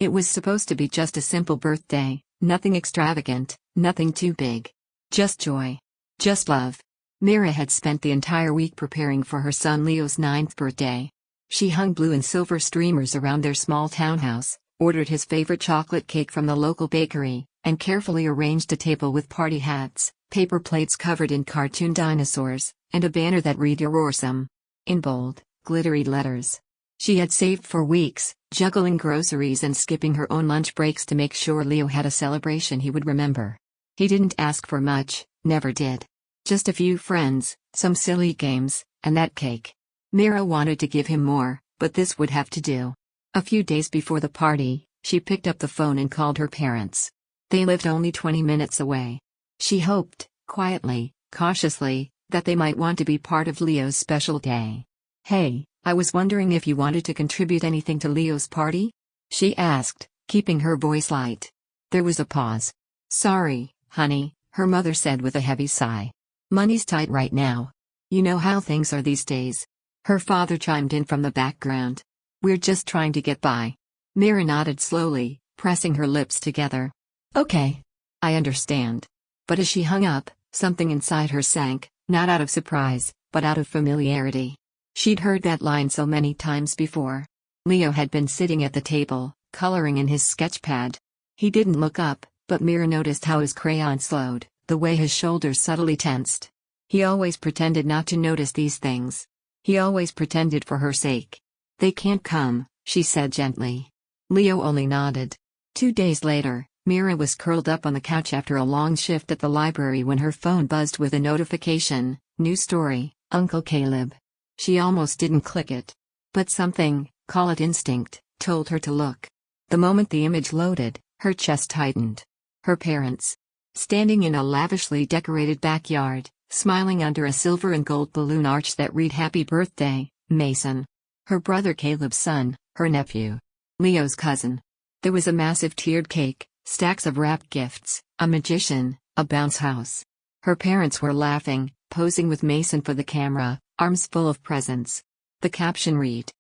It was supposed to be just a simple birthday, nothing extravagant, nothing too big. Just joy. Just love. Mira had spent the entire week preparing for her son Leo's 9th birthday. She hung blue and silver streamers around their small townhouse, ordered his favorite chocolate cake from the local bakery, and carefully arranged a table with party hats, paper plates covered in cartoon dinosaurs, and a banner that read "You're awesome" in bold, glittery letters. She had saved for weeks, juggling groceries and skipping her own lunch breaks to make sure Leo had a celebration he would remember. He didn't ask for much, never did. Just a few friends, some silly games, and that cake. Mira wanted to give him more, but this would have to do. A few days before the party, she picked up the phone and called her parents. They lived only 20 minutes away. She hoped, quietly, cautiously, that they might want to be part of Leo's special day. "Hey, I was wondering if you wanted to contribute anything to Leo's party?" she asked, keeping her voice light. There was a pause. "Sorry, honey," her mother said with a heavy sigh. "Money's tight right now. You know how things are these days." Her father chimed in from the background. "We're just trying to get by." Mira nodded slowly, pressing her lips together. "Okay. I understand." But as she hung up, something inside her sank, not out of surprise, but out of familiarity. She'd heard that line so many times before. Leo had been sitting at the table, coloring in his sketchpad. He didn't look up, but Mira noticed how his crayon slowed, the way his shoulders subtly tensed. He always pretended not to notice these things. He always pretended for her sake. "They can't come," she said gently. Leo only nodded. 2 days later, Mira was curled up on the couch after a long shift at the library when her phone buzzed with a notification. "New story, Uncle Caleb." She almost didn't click it. But something, call it instinct, told her to look. The moment the image loaded, her chest tightened. Her parents. Standing in a lavishly decorated backyard, smiling under a silver and gold balloon arch that read "Happy Birthday, Mason." Her brother Caleb's son, her nephew. Leo's cousin. There was a massive tiered cake, stacks of wrapped gifts, a magician, a bounce house. Her parents were laughing, posing with Mason for the camera, arms full of presents. The caption read,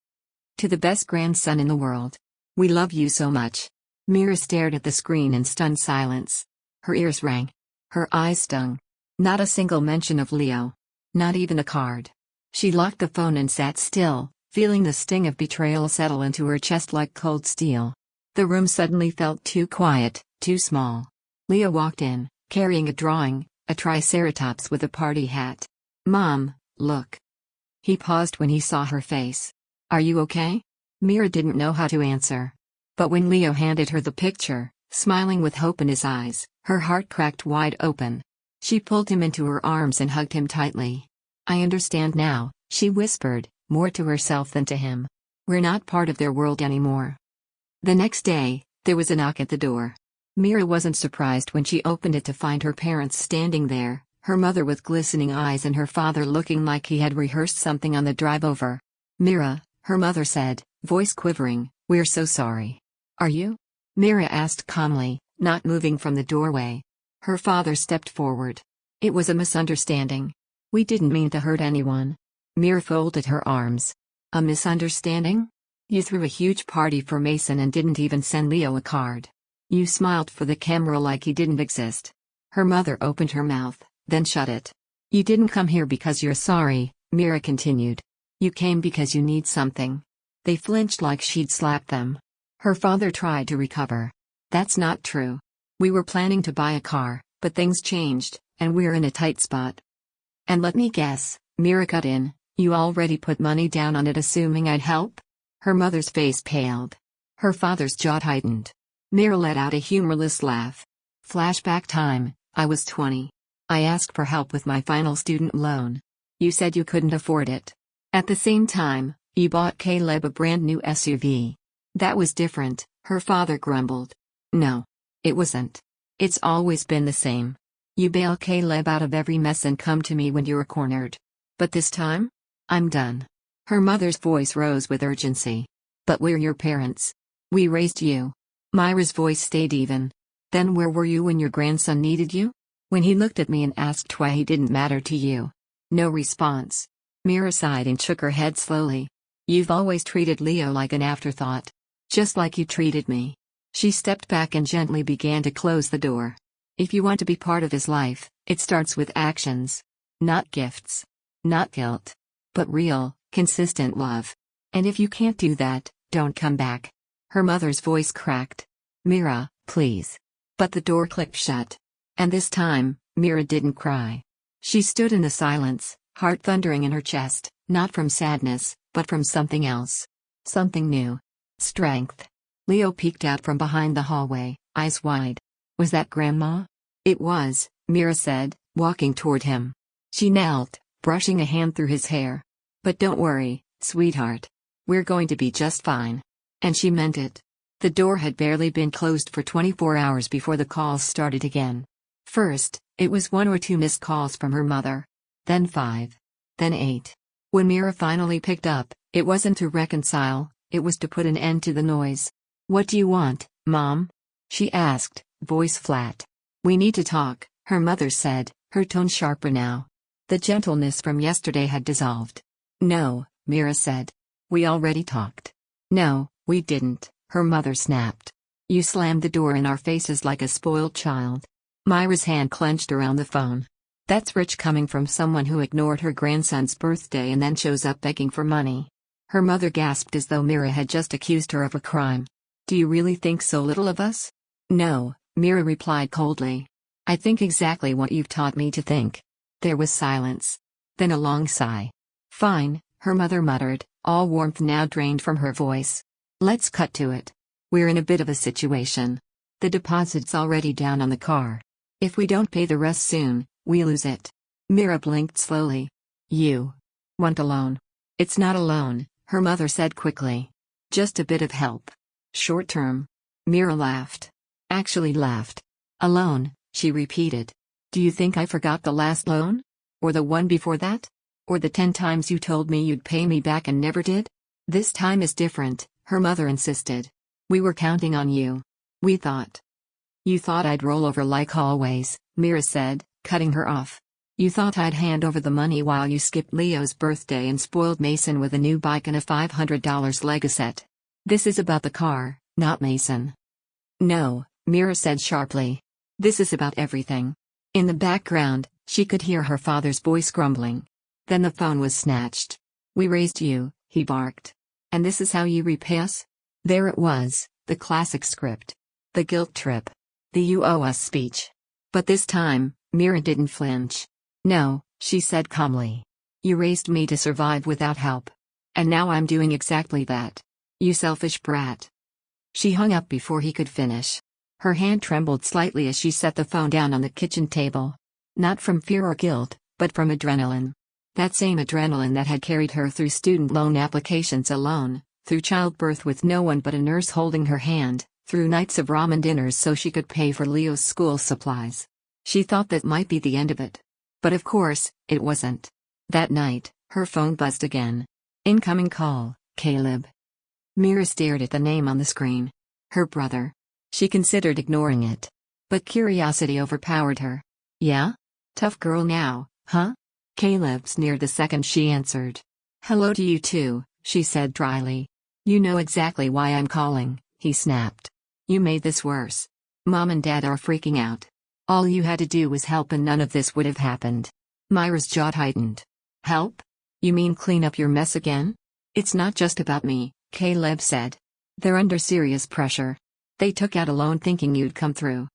"To the best grandson in the world. We love you so much." Mira stared at the screen in stunned silence. Her ears rang. Her eyes stung. Not a single mention of Leo. Not even a card. She locked the phone and sat still, feeling the sting of betrayal settle into her chest like cold steel. The room suddenly felt too quiet, too small. Leo walked in, carrying a drawing, a triceratops with a party hat. "Mom, look." He paused when he saw her face. "Are you okay?" Mira didn't know how to answer. But when Leo handed her the picture, smiling with hope in his eyes, her heart cracked wide open. She pulled him into her arms and hugged him tightly. "I understand now," she whispered, more to herself than to him. "We're not part of their world anymore." The next day, there was a knock at the door. Mira wasn't surprised when she opened it to find her parents standing there, her mother with glistening eyes and her father looking like he had rehearsed something on the drive over. "Mira," her mother said, voice quivering, "we're so sorry." "Are you?" Mira asked calmly, not moving from the doorway. Her father stepped forward. "It was a misunderstanding. We didn't mean to hurt anyone." Mira folded her arms. "A misunderstanding? You threw a huge party for Mason and didn't even send Leo a card. You smiled for the camera like he didn't exist." Her mother opened her mouth, then shut it. "You didn't come here because you're sorry," Mira continued. "You came because you need something." They flinched like she'd slapped them. Her father tried to recover. "That's not true. We were planning to buy a car, but things changed, and we're in a tight spot." "And let me guess," Mira cut in, "you already put money down on it assuming I'd help?" Her mother's face paled. Her father's jaw tightened. Mira let out a humorless laugh. "Flashback time, I was 20. I asked for help with my final student loan. You said you couldn't afford it. At the same time, you bought Caleb a brand new SUV. That was different," her father grumbled. "No. It wasn't. It's always been the same. You bail Caleb out of every mess and come to me when you're cornered. But this time? I'm done." Her mother's voice rose with urgency. "But we're your parents. We raised you." Myra's voice stayed even. "Then where were you when your grandson needed you? When he looked at me and asked why he didn't matter to you?" No response. Mira sighed and shook her head slowly. "You've always treated Leo like an afterthought. Just like you treated me. She stepped back and gently began to close the door. If you want to be part of his life, it starts with actions. Not gifts. Not guilt. But real, consistent love. And if you can't do that, don't come back. Her mother's voice cracked. Mira, please. But the door clicked shut. And this time, Mira didn't cry. She stood in the silence, heart thundering in her chest, not from sadness, but from something else. Something new. Strength. Leo peeked out from behind the hallway, eyes wide. Was that Grandma? It was, Mira said, walking toward him. She knelt, brushing a hand through his hair. But don't worry, sweetheart. We're going to be just fine. And she meant it. The door had barely been closed for 24 hours before the calls started again. First, it was 1 or 2 missed calls from her mother. Then 5. Then 8. When Mira finally picked up, it wasn't to reconcile, it was to put an end to the noise. What do you want, Mom? She asked, voice flat. We need to talk, her mother said, her tone sharper now. The gentleness from yesterday had dissolved. No, Mira said. We already talked. No, we didn't, her mother snapped. You slammed the door in our faces like a spoiled child. Myra's hand clenched around the phone. That's rich coming from someone who ignored her grandson's birthday and then shows up begging for money. Her mother gasped as though Mira had just accused her of a crime. Do you really think so little of us? No, Mira replied coldly. I think exactly what you've taught me to think. There was silence. Then a long sigh. Fine, her mother muttered, all warmth now drained from her voice. Let's cut to it. We're in a bit of a situation. The deposit's already down on the car. If we don't pay the rest soon, we lose it. Mira blinked slowly. You want a loan? It's not a loan, her mother said quickly. Just a bit of help. Short term. Mira laughed. Actually laughed. A loan, she repeated. Do you think I forgot the last loan? Or the one before that? Or the 10 times you told me you'd pay me back and never did? This time is different, her mother insisted. We were counting on you. We thought. You thought I'd roll over like always, Mira said, cutting her off. You thought I'd hand over the money while you skipped Leo's birthday and spoiled Mason with a new bike and a $500 Lego set. This is about the car, not Mason. No, Mira said sharply. This is about everything. In the background, she could hear her father's voice grumbling. Then the phone was snatched. We raised you, he barked. And this is how you repay us? There it was, the classic script. The guilt trip. The you owe us speech. But this time, Mira didn't flinch. No, she said calmly. You raised me to survive without help. And now I'm doing exactly that. You selfish brat. She hung up before he could finish. Her hand trembled slightly as she set the phone down on the kitchen table. Not from fear or guilt, but from adrenaline. That same adrenaline that had carried her through student loan applications alone, through childbirth with no one but a nurse holding her hand, through nights of ramen dinners so she could pay for Leo's school supplies. She thought that might be the end of it. But of course, it wasn't. That night, her phone buzzed again. Incoming call, Caleb. Mira stared at the name on the screen. Her brother. She considered ignoring it. But curiosity overpowered her. Yeah? Tough girl now, huh? Caleb sneered the second she answered. Hello to you too, she said dryly. You know exactly why I'm calling, he snapped. You made this worse. Mom and Dad are freaking out. All you had to do was help and none of this would have happened. Myra's jaw tightened. Help? You mean clean up your mess again? It's not just about me, Caleb said. They're under serious pressure. They took out a loan thinking you'd come through.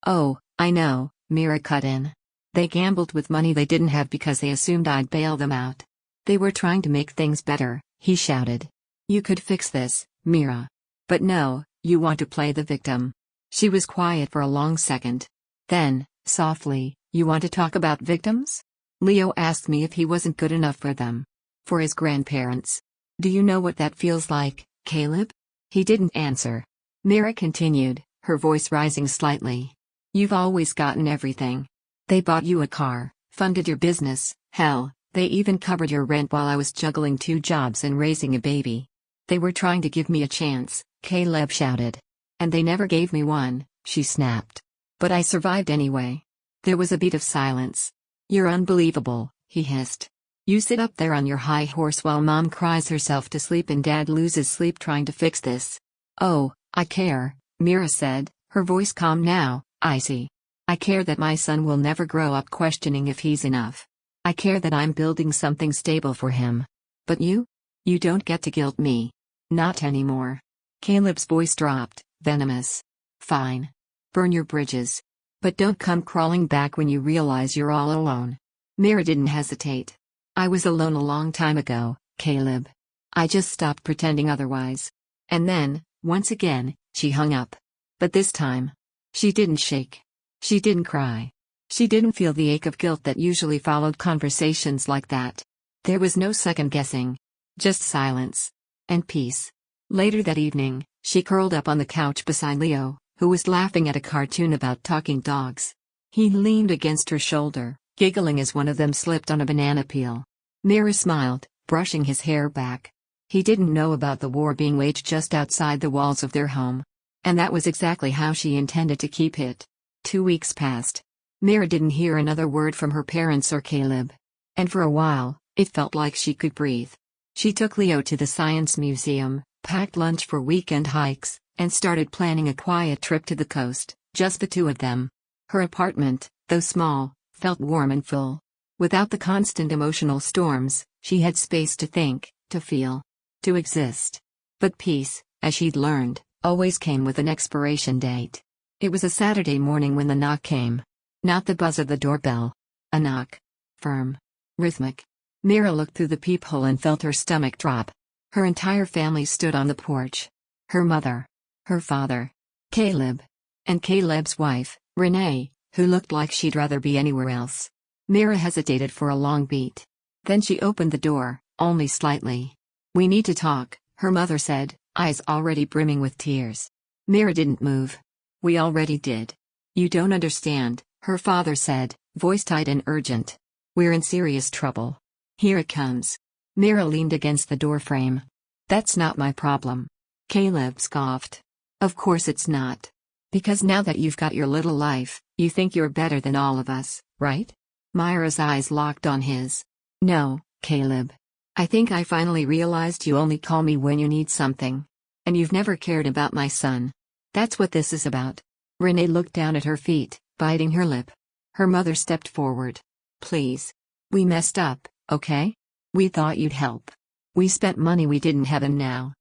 Oh, I know, Mira cut in. They gambled with money they didn't have because they assumed I'd bail them out. They were trying to make things better, he shouted. You could fix this, Mira. But no, you want to play the victim. She was quiet for a long second. Then, softly, you want to talk about victims? Leo asked me if he wasn't good enough for them. For his grandparents. Do you know what that feels like, Caleb? He didn't answer. Mira continued, her voice rising slightly. You've always gotten everything. They bought you a car, funded your business, hell, they even covered your rent while I was juggling 2 jobs and raising a baby. They were trying to give me a chance, Caleb shouted. And they never gave me one, she snapped. But I survived anyway. There was a beat of silence. You're unbelievable, he hissed. You sit up there on your high horse while Mom cries herself to sleep and Dad loses sleep trying to fix this. Oh, I care, Mira said, her voice calm now. I see. I care that my son will never grow up questioning if he's enough. I care that I'm building something stable for him. But you? You don't get to guilt me. Not anymore. Caleb's voice dropped, venomous. Fine. Burn your bridges. But don't come crawling back when you realize you're all alone. Mira didn't hesitate. I was alone a long time ago, Caleb. I just stopped pretending otherwise. And then, once again, she hung up. But this time, she didn't shake. She didn't cry. She didn't feel the ache of guilt that usually followed conversations like that. There was no second guessing. Just silence. And peace. Later that evening, she curled up on the couch beside Leo, who was laughing at a cartoon about talking dogs. He leaned against her shoulder, giggling as one of them slipped on a banana peel. Mira smiled, brushing his hair back. He didn't know about the war being waged just outside the walls of their home. And that was exactly how she intended to keep it. 2 weeks passed. Mira didn't hear another word from her parents or Caleb. And for a while, it felt like she could breathe. She took Leo to the Science Museum, packed lunch for weekend hikes, and started planning a quiet trip to the coast, just the two of them. Her apartment, though small, felt warm and full. Without the constant emotional storms, she had space to think, to feel, to exist. But peace, as she'd learned, always came with an expiration date. It was a Saturday morning when the knock came. Not the buzz of the doorbell. A knock. Firm. Rhythmic. Mira looked through the peephole and felt her stomach drop. Her entire family stood on the porch. Her mother. Her father. Caleb. And Caleb's wife, Renee, who looked like she'd rather be anywhere else. Mira hesitated for a long beat. Then she opened the door, only slightly. "We need to talk," her mother said, eyes already brimming with tears. Mira didn't move. "We already did. You don't understand," her father said, voice tight and urgent. "We're in serious trouble. Here it comes." Mira leaned against the doorframe. "That's not my problem." Caleb scoffed. "Of course it's not. Because now that you've got your little life, you think you're better than all of us, right?" Mira's eyes locked on his. "No, Caleb. I think I finally realized you only call me when you need something. And you've never cared about my son. That's what this is about." Renee looked down at her feet, biting her lip. Her mother stepped forward. "Please. We messed up, okay? We thought you'd help. We spent money we didn't have and now."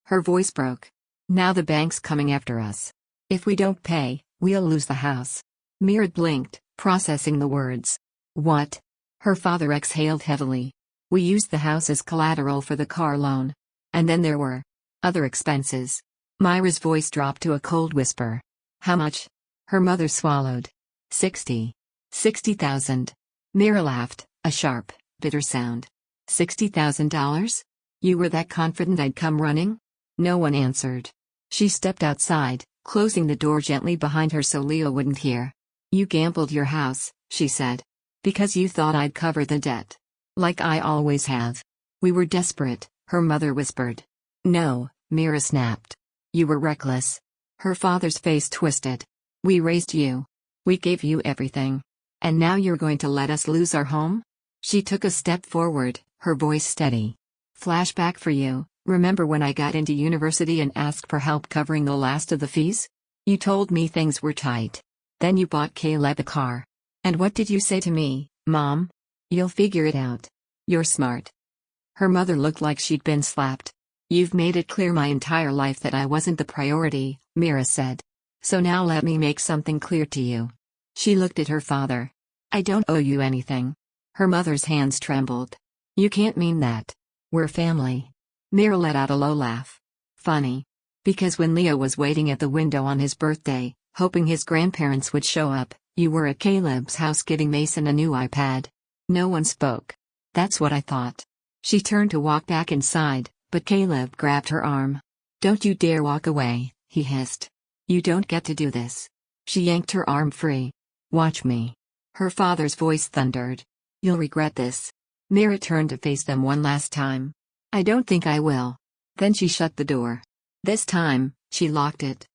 Her voice broke. "Now the bank's coming after us. If we don't pay, we'll lose the house." Mira blinked, processing the words. "What?" Her father exhaled heavily. "We used the house as collateral for the car loan. And then there were other expenses." Mira's voice dropped to a cold whisper. "How much?" Her mother swallowed. 60,000. Mira laughed, a sharp, bitter sound. $60,000? You were that confident I'd come running? No one answered. She stepped outside, closing the door gently behind her so Leo wouldn't hear. "You gambled your house," she said. "Because you thought I'd cover the debt. Like I always have." "We were desperate," her mother whispered. "No," Mira snapped. "You were reckless." Her father's face twisted. "We raised you. We gave you everything. And now you're going to let us lose our home?" She took a step forward, her voice steady. "Flashback for you. Remember when I got into university and asked for help covering the last of the fees? You told me things were tight. Then you bought Caleb a car. And what did you say to me, Mom? You'll figure it out. You're smart." Her mother looked like she'd been slapped. "You've made it clear my entire life that I wasn't the priority," Mira said. "So now let me make something clear to you." She looked at her father. "I don't owe you anything." Her mother's hands trembled. "You can't mean that. We're family." Mira let out a low laugh. "Funny. Because when Leo was waiting at the window on his birthday, hoping his grandparents would show up, you were at Caleb's house giving Mason a new iPad. No one spoke. That's what I thought." She turned to walk back inside, but Caleb grabbed her arm. "Don't you dare walk away," he hissed. "You don't get to do this." She yanked her arm free. "Watch me." Her father's voice thundered. "You'll regret this." Mira turned to face them one last time. "I don't think I will." Then she shut the door. This time, she locked it.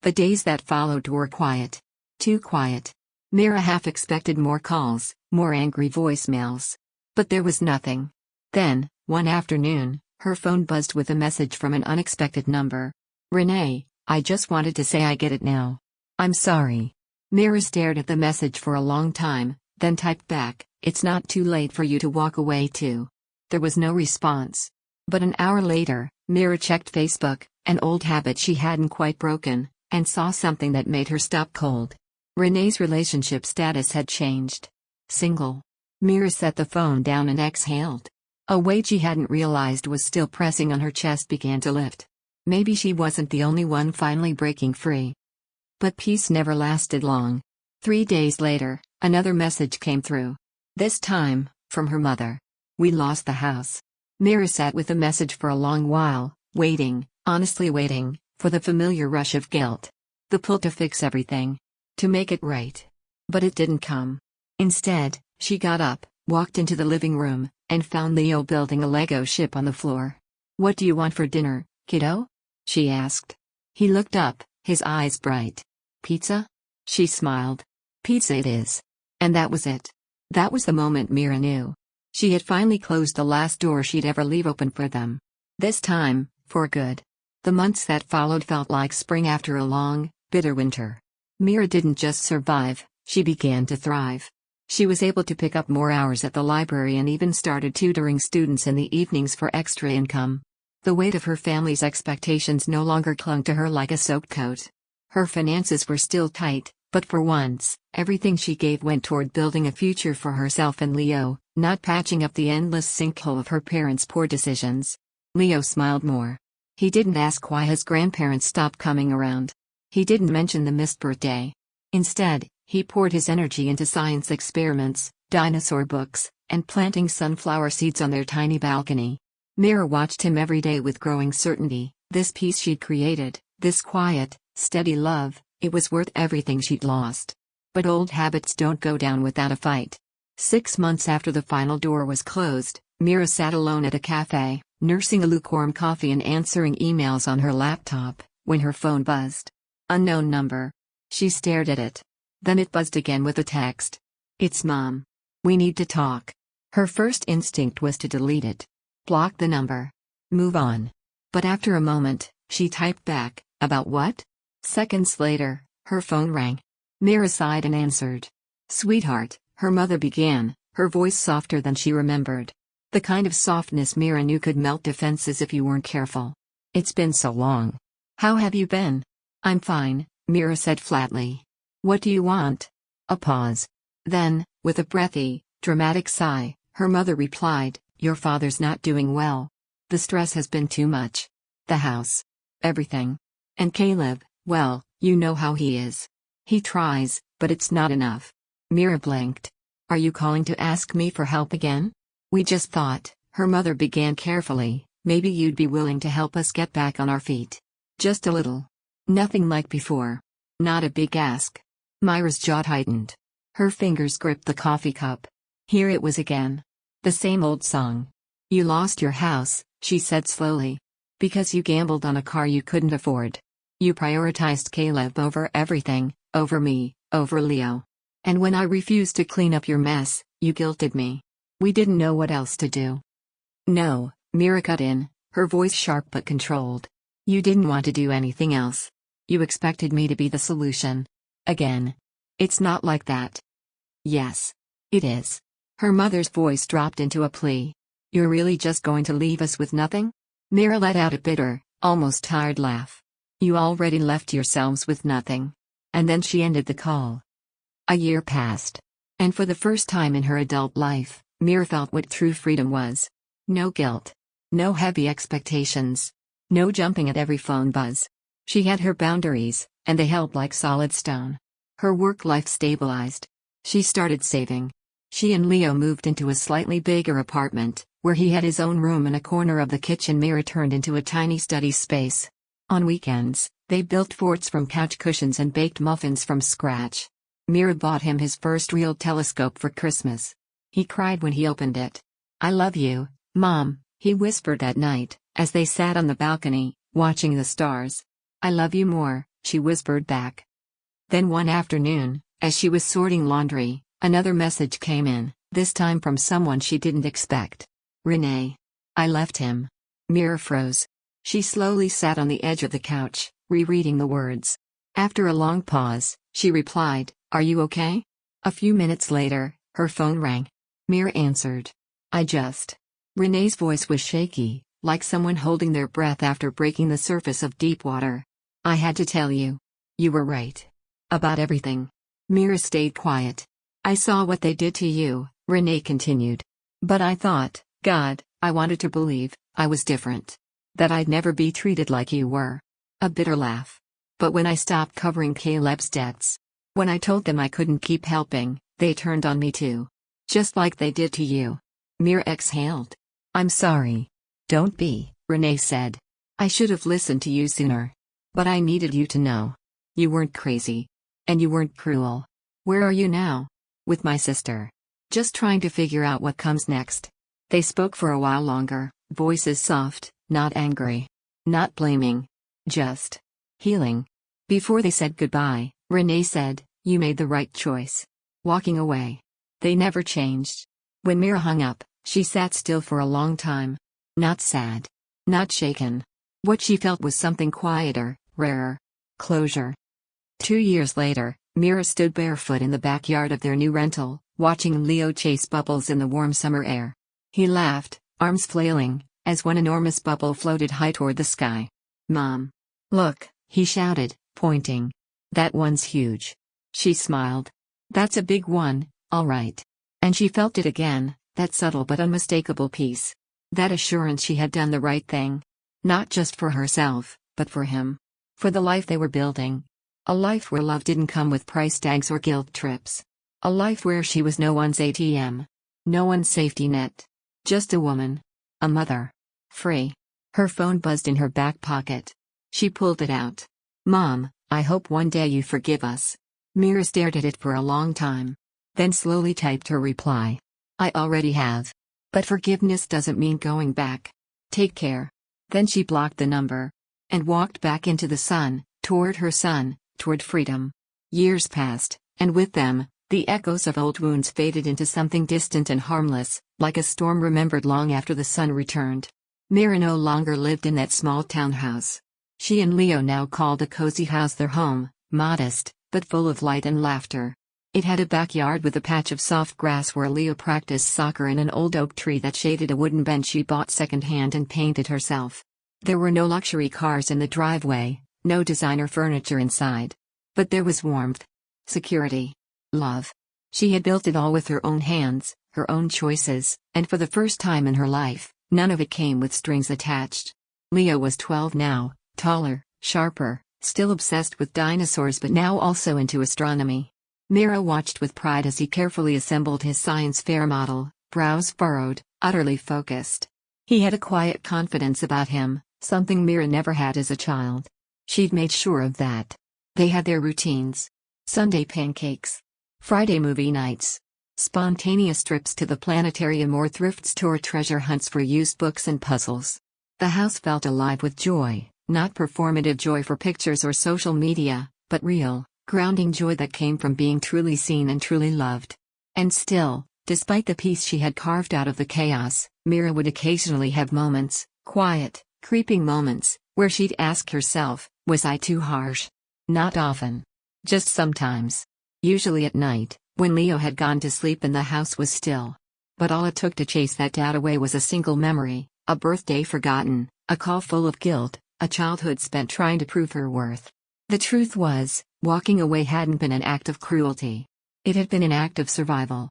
The days that followed were quiet. Too quiet. Mira half expected more calls, more angry voicemails. But there was nothing. Then, one afternoon, her phone buzzed with a message from an unexpected number. "Renee, I just wanted to say I get it now. I'm sorry. Mira stared at the message for a long time, then typed back, "It's not too late for you to walk away too." There was no response. But an hour later, Mira checked Facebook, an old habit she hadn't quite broken, and saw something that made her stop cold. Renee's relationship status had changed. Single. Mira set the phone down and exhaled. A weight she hadn't realized was still pressing on her chest began to lift. Maybe she wasn't the only one finally breaking free. But peace never lasted long. 3 days later, another message came through. This time, from her mother. "We lost the house." Mira sat with the message for a long while, waiting, honestly waiting, for the familiar rush of guilt. The pull to fix everything. To make it right. But it didn't come. Instead, she got up, walked into the living room, and found Leo building a Lego ship on the floor. "What do you want for dinner, kiddo?" she asked. He looked up, his eyes bright. "Pizza?" She smiled. "Pizza it is." And that was it. That was the moment Mira knew. She had finally closed the last door she'd ever leave open for them. This time, for good. The months that followed felt like spring after a long, bitter winter. Mira didn't just survive, she began to thrive. She was able to pick up more hours at the library and even started tutoring students in the evenings for extra income. The weight of her family's expectations no longer clung to her like a soaked coat. Her finances were still tight, but for once, everything she gave went toward building a future for herself and Leo, not patching up the endless sinkhole of her parents' poor decisions. Leo smiled more. He didn't ask why his grandparents stopped coming around. He didn't mention the missed birthday. Instead, he poured his energy into science experiments, dinosaur books, and planting sunflower seeds on their tiny balcony. Mira watched him every day with growing certainty. This peace she'd created, this quiet, steady love, it was worth everything she'd lost. But old habits don't go down without a fight. 6 months after the final door was closed, Mira sat alone at a cafe, nursing a lukewarm coffee and answering emails on her laptop, when her phone buzzed. Unknown number. She stared at it. Then it buzzed again with a text. "It's Mom. We need to talk." Her first instinct was to delete it. Block the number. Move on. But after a moment, she typed back, "About what?" Seconds later, her phone rang. Mira sighed and answered. "Sweetheart," her mother began, her voice softer than she remembered. The kind of softness Mira knew could melt defenses if you weren't careful. "It's been so long. How have you been?" "I'm fine," Mira said flatly. "What do you want?" A pause. Then, with a breathy, dramatic sigh, her mother replied, "Your father's not doing well. The stress has been too much. The house. Everything. And Caleb, well, you know how he is. He tries, but it's not enough." Mira blinked. "Are you calling to ask me for help again?" "We just thought," her mother began carefully, "maybe you'd be willing to help us get back on our feet. Just a little. Nothing like before. Not a big ask." Mira's jaw tightened. Her fingers gripped the coffee cup. Here it was again. The same old song. "You lost your house," she said slowly. "Because you gambled on a car you couldn't afford. You prioritized Caleb over everything, over me, over Leo. And when I refused to clean up your mess, you guilted me. We didn't know what else to do." "No," Mira cut in, her voice sharp but controlled. "You didn't want to do anything else. You expected me to be the solution. Again. It's not like that." "Yes. It is." Her mother's voice dropped into a plea. "You're really just going to leave us with nothing?" Mira let out a bitter, almost tired laugh. "You already left yourselves with nothing." And then she ended the call. A year passed. And for the first time in her adult life, Mira felt what true freedom was. No guilt. No heavy expectations. No jumping at every phone buzz. She had her boundaries, and they held like solid stone. Her work life stabilized. She started saving. She and Leo moved into a slightly bigger apartment, where he had his own room and a corner of the kitchen Mira turned into a tiny study space. On weekends, they built forts from couch cushions and baked muffins from scratch. Mira bought him his first real telescope for Christmas. He cried when he opened it. "I love you, Mom," he whispered that night, as they sat on the balcony, watching the stars. "I love you more," she whispered back. Then one afternoon, as she was sorting laundry, another message came in, this time from someone she didn't expect. "Renee. I left him." Mira froze. She slowly sat on the edge of the couch, rereading the words. After a long pause, she replied, "Are you okay?" A few minutes later, her phone rang. Mira answered. "I just." Renee's voice was shaky, like someone holding their breath after breaking the surface of deep water. "I had to tell you. You were right. About everything." Mira stayed quiet. "I saw what they did to you," Renee continued. "But I thought, God, I wanted to believe I was different. That I'd never be treated like you were." A bitter laugh. "But when I stopped covering Caleb's debts, when I told them I couldn't keep helping, they turned on me too. Just like they did to you." Mira exhaled. "I'm sorry." "Don't be," Renee said. "I should have listened to you sooner. But I needed you to know. You weren't crazy. And you weren't cruel." "Where are you now?" "With my sister. Just trying to figure out what comes next." They spoke for a while longer, voices soft, not angry. Not blaming. Just healing. Before they said goodbye, Renee said, "You made the right choice. Walking away." They never changed. When Mira hung up, she sat still for a long time. Not sad. Not shaken. What she felt was something quieter, rarer. Closure. 2 years later, Mira stood barefoot in the backyard of their new rental, watching Leo chase bubbles in the warm summer air. He laughed, arms flailing, as one enormous bubble floated high toward the sky. "Mom. Look," he shouted, pointing. "That one's huge." She smiled. "That's a big one, all right." And she felt it again, that subtle but unmistakable peace. That assurance she had done the right thing. Not just for herself, but for him. For the life they were building. A life where love didn't come with price tags or guilt trips. A life where she was no one's ATM. No one's safety net. Just a woman. A mother. Free. Her phone buzzed in her back pocket. She pulled it out. "Mom, I hope one day you forgive us." Mira stared at it for a long time. Then slowly typed her reply. "I already have. But forgiveness doesn't mean going back. Take care." Then she blocked the number. And walked back into the sun, toward her son, toward freedom. Years passed, and with them, the echoes of old wounds faded into something distant and harmless, like a storm remembered long after the sun returned. Mira no longer lived in that small townhouse. She and Leo now called the cozy house their home, modest, but full of light and laughter. It had a backyard with a patch of soft grass where Leo practiced soccer and an old oak tree that shaded a wooden bench she bought secondhand and painted herself. There were no luxury cars in the driveway, no designer furniture inside. But there was warmth. Security. Love. She had built it all with her own hands, her own choices, and for the first time in her life, none of it came with strings attached. Leo was 12 now, taller, sharper, still obsessed with dinosaurs but now also into astronomy. Mira watched with pride as he carefully assembled his science fair model, brows furrowed, utterly focused. He had a quiet confidence about him, something Mira never had as a child. She'd made sure of that. They had their routines. Sunday pancakes. Friday movie nights. Spontaneous trips to the planetarium or thrift store treasure hunts for used books and puzzles. The house felt alive with joy, not performative joy for pictures or social media, but real, grounding joy that came from being truly seen and truly loved. And still, despite the peace she had carved out of the chaos, Mira would occasionally have moments, quiet, creeping moments, where she'd ask herself, was I too harsh? Not often. Just sometimes. Usually at night, when Leo had gone to sleep and the house was still. But all it took to chase that doubt away was a single memory, a birthday forgotten, a call full of guilt, a childhood spent trying to prove her worth. The truth was, walking away hadn't been an act of cruelty. It had been an act of survival.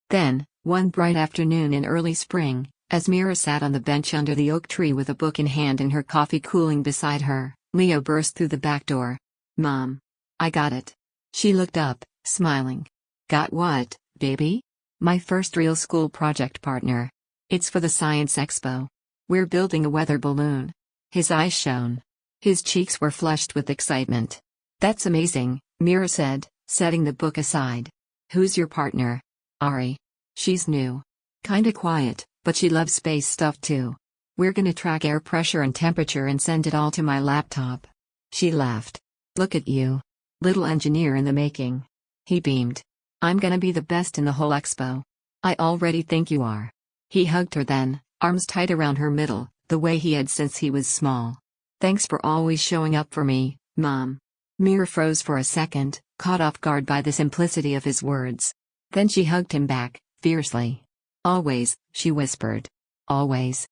Then, one bright afternoon in early spring, as Mira sat on the bench under the oak tree with a book in hand and her coffee cooling beside her, Leo burst through the back door. "Mom. I got it." She looked up, smiling. "Got what, baby?" "My first real school project partner. It's for the Science Expo. We're building a weather balloon." His eyes shone. His cheeks were flushed with excitement. "That's amazing," Mira said, setting the book aside. "Who's your partner?" "Ari. She's new. Kinda quiet, but she loves space stuff too. We're gonna track air pressure and temperature and send it all to my laptop." She laughed. "Look at you. Little engineer in the making." He beamed. "I'm gonna be the best in the whole expo." "I already think you are." He hugged her then, arms tight around her middle, the way he had since he was small. Thanks for always showing up for me, Mom. Mira froze for a second, caught off guard by the simplicity of his words. Then she hugged him back, fiercely. Always, she whispered. Always.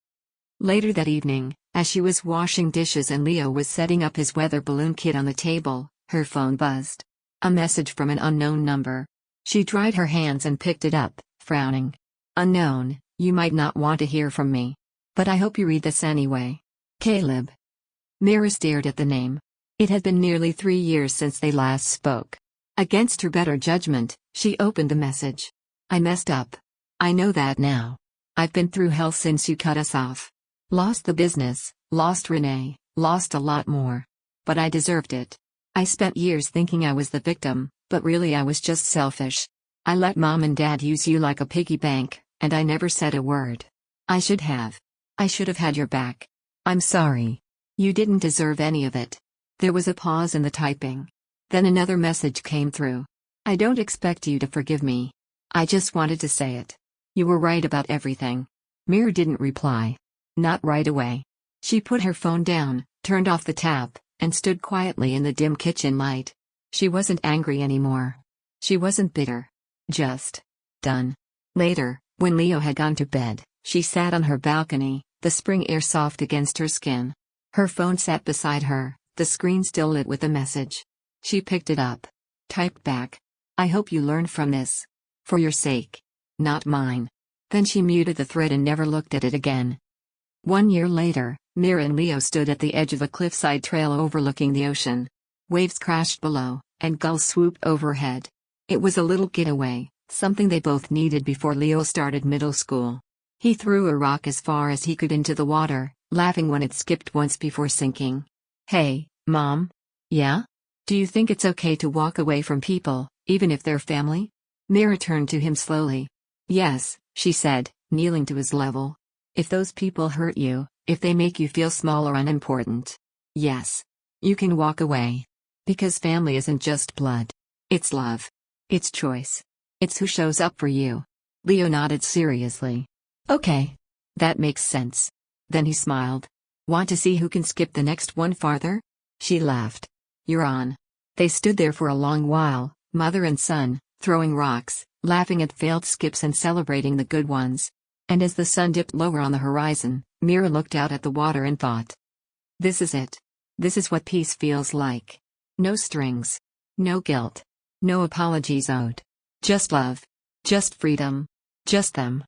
Later that evening, as she was washing dishes and Leo was setting up his weather balloon kit on the table, her phone buzzed. A message from an unknown number. She dried her hands and picked it up, frowning. Unknown, you might not want to hear from me. But I hope you read this anyway. Caleb. Mira stared at the name. It had been nearly 3 years since they last spoke. Against her better judgment, she opened the message. I messed up. I know that now. I've been through hell since you cut us off. Lost the business, lost Renee, lost a lot more. But I deserved it. I spent years thinking I was the victim, but really I was just selfish. I let Mom and Dad use you like a piggy bank, and I never said a word. I should have. I should have had your back. I'm sorry. You didn't deserve any of it. There was a pause in the typing. Then another message came through. I don't expect you to forgive me. I just wanted to say it. You were right about everything. Mira didn't reply. Not right away. She put her phone down, turned off the tap, and stood quietly in the dim kitchen light. She wasn't angry anymore. She wasn't bitter. Just done. Later, when Leo had gone to bed, she sat on her balcony, the spring air soft against her skin. Her phone sat beside her, the screen still lit with a message. She picked it up. Typed back. I hope you learn from this. For your sake. Not mine. Then she muted the thread and never looked at it again. 1 year later, Mira and Leo stood at the edge of a cliffside trail overlooking the ocean. Waves crashed below, and gulls swooped overhead. It was a little getaway, something they both needed before Leo started middle school. He threw a rock as far as he could into the water, laughing when it skipped once before sinking. Hey, Mom? Yeah? Do you think it's okay to walk away from people, even if they're family? Mira turned to him slowly. Yes, she said, kneeling to his level. If those people hurt you, if they make you feel small or unimportant. Yes. You can walk away. Because family isn't just blood. It's love. It's choice. It's who shows up for you. Leo nodded seriously. Okay. That makes sense. Then he smiled. Want to see who can skip the next one farther? She laughed. You're on. They stood there for a long while, mother and son, throwing rocks, laughing at failed skips and celebrating the good ones. And as the sun dipped lower on the horizon, Mira looked out at the water and thought. This is it. This is what peace feels like. No strings. No guilt. No apologies owed. Just love. Just freedom. Just them.